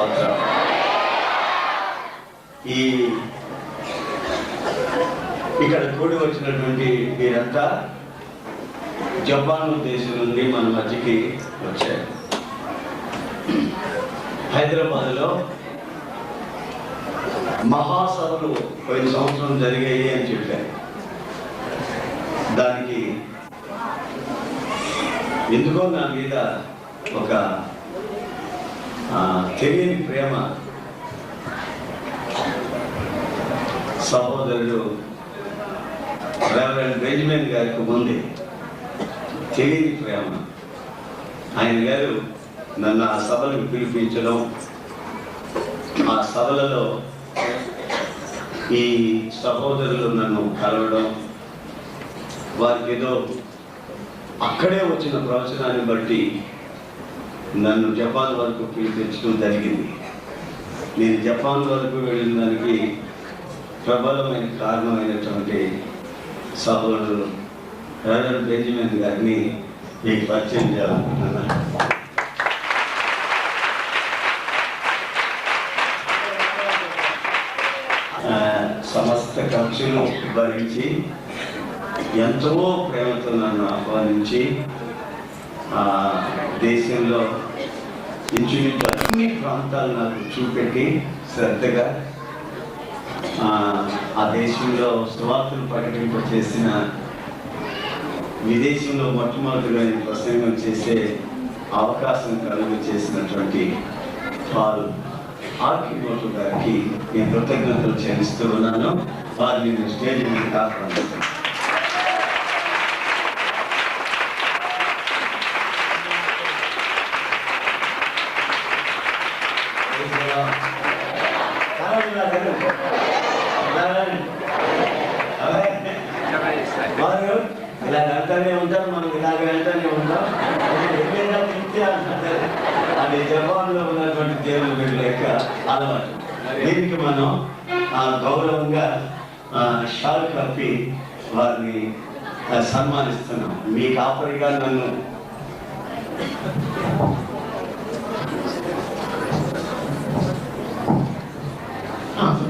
స్తోత్రం. ఇక్కడ కూడి వచ్చినటువంటి మీరంతా జపాన్ దేశం నుండి మన మధ్యకి వచ్చారు. హైదరాబాద్లో మహాసభలు పోయిన సంవత్సరం జరిగాయి అని చెప్పారు. దానికి ఎందుకో నా మీద ఒక తెలియని ప్రేమ సహోదరుడు రెవరెండ్ బెంజమిన్ గారికి ఉంది. తెలియని ప్రేమ. ఆయన గారు నన్ను ఆ సభలకు పిలిపించడం, ఆ సభలలో ఈ సహోదరులు నన్ను కలవడం, వారికి ఏదో అక్కడే వచ్చిన ప్రవచనాన్ని బట్టి నన్ను జపాన్ వరకు పిలిపించడం జరిగింది. నేను జపాన్ వరకు వెళ్ళిన దానికి ప్రబలమైన కారణమైనటువంటి సహోదరుడు రెవరెండ్ బెంజమిన్ గారిని మీకు పరిచయం చేయాలనుకుంటున్నాను. సమస్త ఖర్చులు భరించి ఎంతో ప్రేమతో నన్ను ఆహ్వానించి దేశంలో ఇంచుమించు అన్ని ప్రాంతాలు నాకు చూపెట్టి శ్రద్ధగా ఆ దేశంలో సువార్తను ప్రకటింప చేసిన, విదేశంలో మొట్టమొదటిగా ప్రసంగం చేసే అవకాశం కలుగు చేసినటువంటి వారు ఆర్కిమోటు గారికి నేను కృతజ్ఞతలు చెల్లిస్తూ ఉన్నాను. వారిని నేను స్టేజ్ మీద ఆహ్వానిస్తాను. ఇలా వెళ్తానే ఉంటారు, మనం ఇలాగ వెళ్తానే ఉంటాం. అది జపాన్లో ఉన్నటువంటి దేవుని బిడ్డల యొక్క అలవాటు. దీనికి మనం గౌరవంగా షాల్ కప్పి వారిని సన్మానిస్తున్నాం. మీ కాపరిగా నన్ను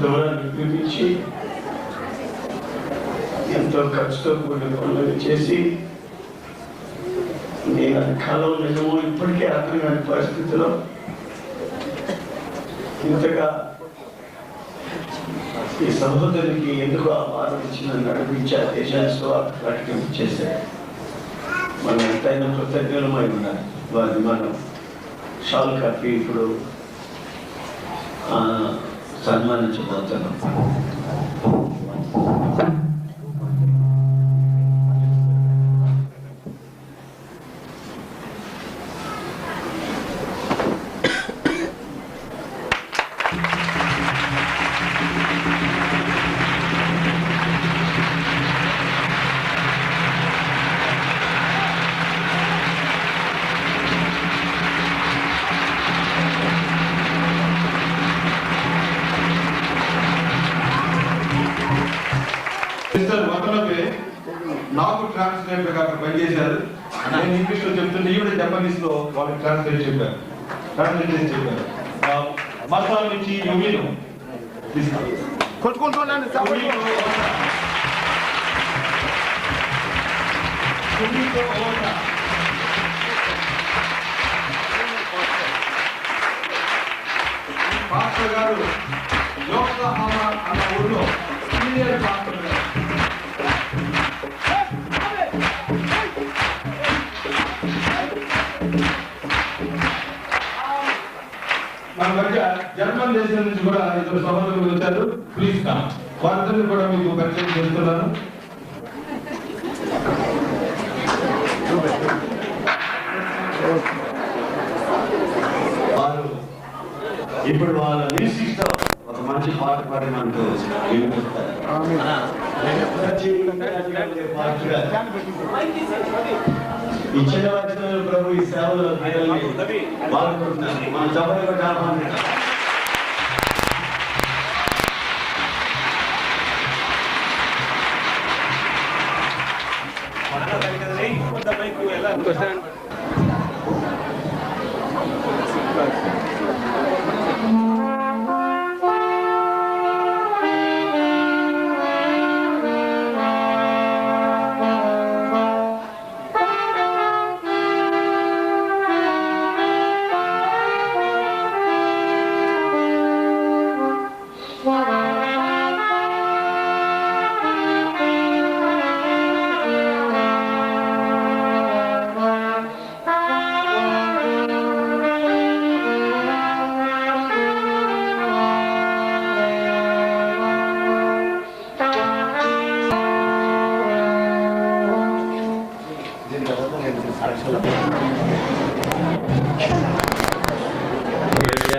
దూరాన్ని పిలిపించి ఎంతో ఖర్చుతో కూడిన పనులు చేసి నేను అది కళలో నిజమో ఇప్పటికే అర్థం కాని పరిస్థితిలో ఇంతగా ఈ సహోదరునికి ఎందుకు ఆ బాధ ఇచ్చిన నడిపించి ఆ దేశాలతో ప్రకటింపు చేశారు. మనం ఎంతైనా కృతజ్ఞమై ఉండాలి. వారిని మనం షాల్ కప్పి ఇప్పుడు సన్మానించబోతున్నాం. నాకు ట్రాన్స్లేటర్ అక్కడ పనిచేశారు. నేను ఇంగ్లీష్లో చెప్తుంటే ఈవిడ జపనీస్ లో వాళ్ళకి ట్రాన్స్లేట్ చెప్పారు. మసాలా నుంచి యుమిను కొట్టుకుంటున్నాను. పాస్టర్ గారు యోకోహామా అన్న ఊళ్ళో సీనియర్ పాస్టర్ గారు. మన మధ్య జర్మన్ దేశం నుంచి కూడా ఇద్దరు సహోదరులు వచ్చారు. Please come. వారిద్దరిని కూడా మీకు పరిచయం చేస్తున్నాను. వారు ఇప్పుడు వాళ్ళ మ్యూజిక్ తో ఒక మంచి పాట పాడి మనకు వినిపిస్తారు. ఈ చిన్న వయసులో ప్రభు ఈ సేవలో పాల్గొంటున్నారు. మన సభలో కాపాడు. area,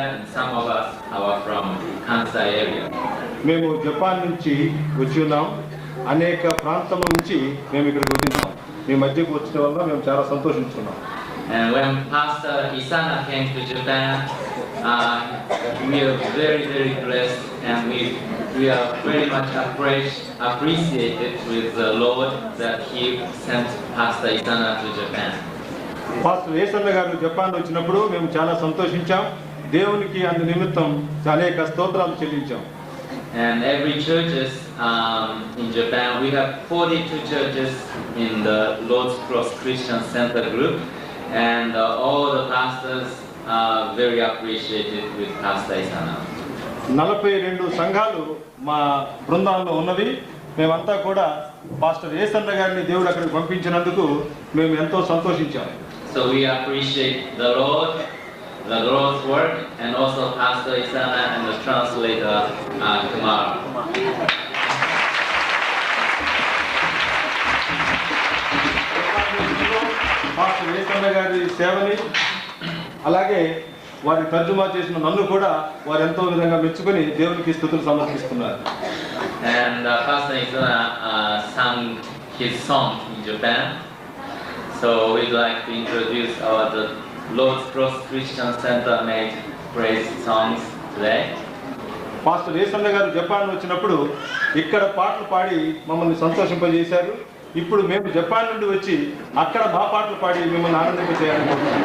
and some of us are from Kansai area. మేము జపాన్ నుంచి వచ్చి ఉన్నాం. అనేక ప్రాంతాల నుంచి మేము ఇక్కడికి వచ్చినాం. మీ మధ్యకు వచ్చిన వల్ల మేము చాలా సంతోషించుకున్నాం. And when Pastor Isana came to Japan, we are very, very blessed, and we are very much appreciated with the Lord that He sent Pastor Isana to Japan. Pastor Yesanna గారు జపాన్ వచ్చినప్పుడు మేము చాలా సంతోషించాం. దేవునికి అందు నిమిత్తం అనేక స్తోత్రాలు చెల్లించాం. And every churches in Japan, we have 42 churches in the Lord's Cross Christian Center group, and all the pastors are very appreciated with Pastor Isana. 42 సంఘాలు మా బృందాల్లో ఉన్నవి. మేమంతా కూడా పాస్టర్ ఏసన్న గారిని దేవుడు అక్కడికి పంపించినందుకు మేము ఎంతో సంతోషించాం. So we appreciate the Lord's work, and also Pastor Isana and the translator Kumar. Pastor Yesanna గారి సేవని అలాగే వారి తర్జుమా చేసిన నన్ను కూడా వారు ఎంతో విధంగా మెచ్చుకొని దేవునికి స్తుతులు సమర్పిస్తున్నారు. And Pastor Isana sang his song in Japan. So we'd like to introduce the Lord's Cross Christian Center made praise songs today. Pastor Yesanna గారు జపాన్ వచ్చినప్పుడు ఇక్కడ పాటలు పాడి మమ్మల్ని సంతోషింపజేశారు. ఇప్పుడు మేము జపాన్ నుండి వచ్చి అక్కడ మా పాటలు పాడి మిమ్మల్ని ఆనందింపజేయాలనుకుంటున్నాం.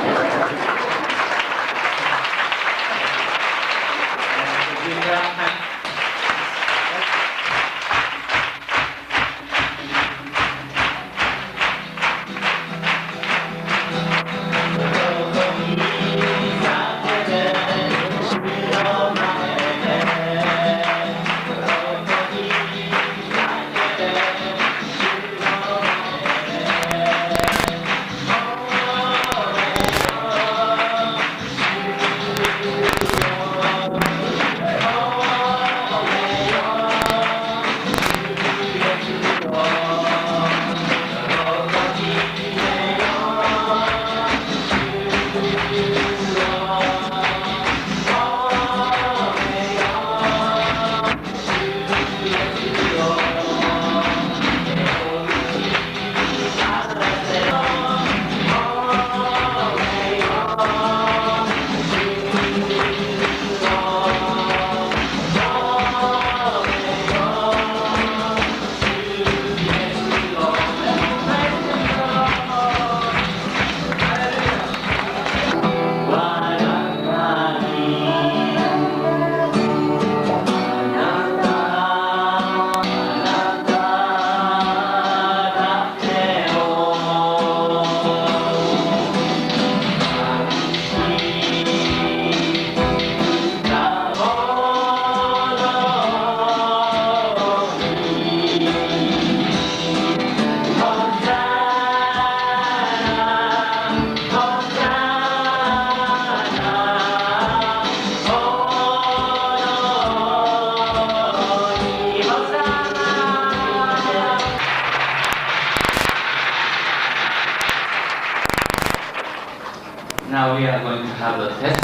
Now we are going to have a test